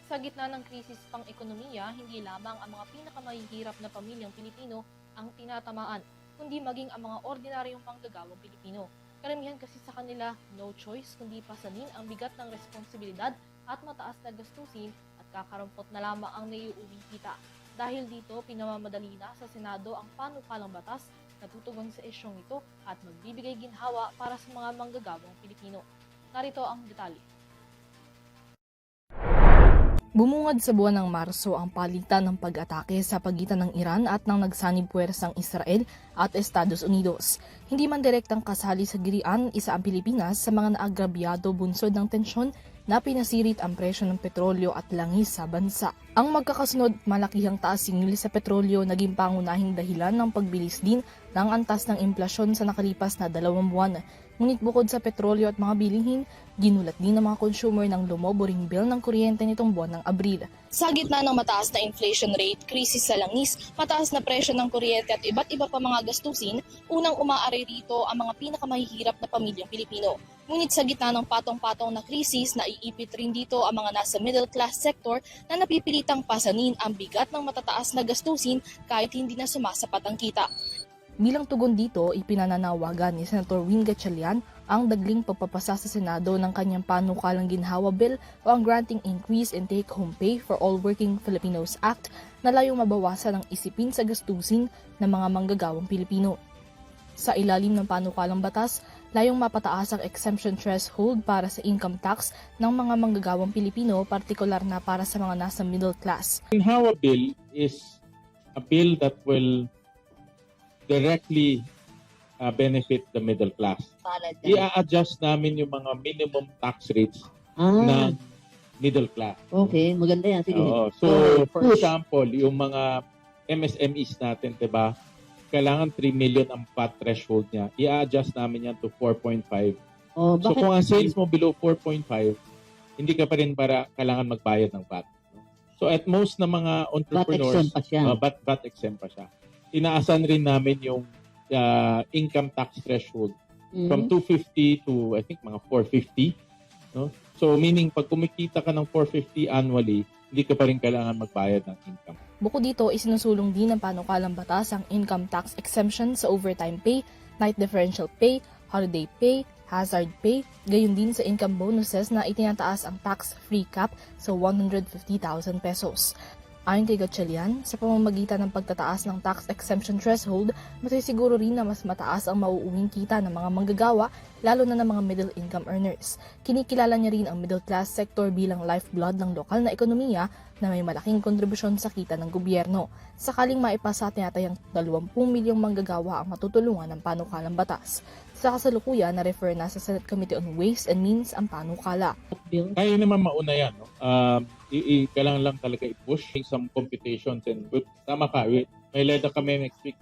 Sa gitna ng krisis pang-ekonomiya, hindi lamang ang mga pinakamahihirap na pamilyang Pilipino ang tinatamaan, kundi maging ang mga ordinaryong manggagawang Pilipino. Karamihan kasi sa kanila, no choice kundi pasanin ang bigat ng responsibilidad at mataas na gastusin at kakarampot na lamang ang naiuuwing kita. Dahil dito, pinamamadali na sa Senado ang panukalang batas na tutugon sa isyong ito at magbibigay ginhawa para sa mga manggagawang Pilipino. Narito ang detalye. Bumungad sa buwan ng Marso ang palitan ng pag-atake sa pagitan ng Iran at ng nagsanib puwersang Israel at Estados Unidos. Hindi man direktang kasali sa girian, isa ang Pilipinas sa mga naagrabyado bunsod ng tensyon na pinasirit ang presyo ng petrolyo at langis sa bansa. Ang magkakasunod malakihang taas singil sa petrolyo naging pangunahing dahilan ng pagbilis din ng antas ng inflasyon sa nakalipas na 2 buwan. Ngunit bukod sa petrolyo at mga bilihin, ginulat din ng mga consumer ng lumobo ring bill ng kuryente nitong buwan ng Abril. Sa gitna ng mataas na inflation rate, krisis sa langis, mataas na presyo ng kuryente at iba't iba pa mga gastusin, unang umaari rito ang mga pinakamahihirap na pamilyang Pilipino. Ngunit sa gitna ng patong-patong na krisis, naiipit rin dito ang mga nasa middle class sector na napipilitang pasanin ang bigat ng matataas na gastusin kahit hindi na sumasapat ang kita. Bilang tugon dito, ipinananawagan ni Senator Win Gatchalian ang dagling pagpapasa sa Senado ng kanyang panukalang ginhawa bill o ang Granting Increase in Take-Home Pay for All Working Filipinos Act na layong mabawasan ang isipin sa gastusin ng mga manggagawang Pilipino. Sa ilalim ng panukalang batas, layong mapataas ang exemption threshold para sa income tax ng mga manggagawang Pilipino, partikular na para sa mga nasa middle class. Ginhawa bill is a bill that will directly benefit the middle class. I-adjust namin yung mga minimum tax rates ng middle class. Okay, maganda yan. Sige. So, for example, yung mga MSMEs natin, diba, kailangan 3 million ang VAT threshold niya. I-adjust namin yan to 4.5. Oh, So, kung ang sales mo below 4.5, hindi ka pa rin kailangan magbayad ng VAT. So, at most na mga entrepreneurs, VAT exempt pa siya. VAT exempt pa siya. Inaasan rin namin yung income tax threshold from 250 to I think mga 450, no? So meaning pag kumikita ka ng 450 annually, hindi ka pa rin kailangan magbayad ng income. Bukod dito, isinusulong din ng panukalang batas ang income tax exemption sa overtime pay, night differential pay, holiday pay, hazard pay, gayon din sa income bonuses na itinataas ang tax-free cap sa 150,000 pesos. Ayon kay Gatchalian, sa pamamagitan ng pagtataas ng tax exemption threshold, masisiguro rin na mas mataas ang mauuwing kita ng mga manggagawa, lalo na ng mga middle income earners. Kinikilala niya rin ang middle class sector bilang lifeblood ng lokal na ekonomiya na may malaking kontribusyon sa kita ng gobyerno. Sakaling maipasa, tinatayang 20 milyong manggagawa ang matutulungan ng panukalang batas. Sa kasalukuyan, na-refer na sa Senate Committee on Ways and Means ang panukala. Kaya naman mauna yan. No? Kailangan lang talaga i-push some computations and tama ka, may leda kami next week.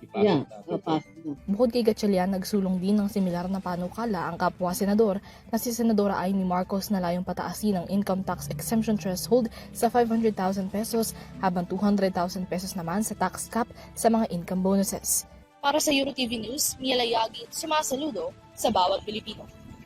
Bukod kay Gatchalian, nagsulong din ng similar na panukala ang kapwa senador na si Senadora Amy Marcos na layong pataasin ang income tax exemption threshold sa 500,000 pesos habang 200,000 pesos naman sa tax cap sa mga income bonuses. Para sa EuroTV News, Mia Layagi, sumasaludo sa bawat Pilipino.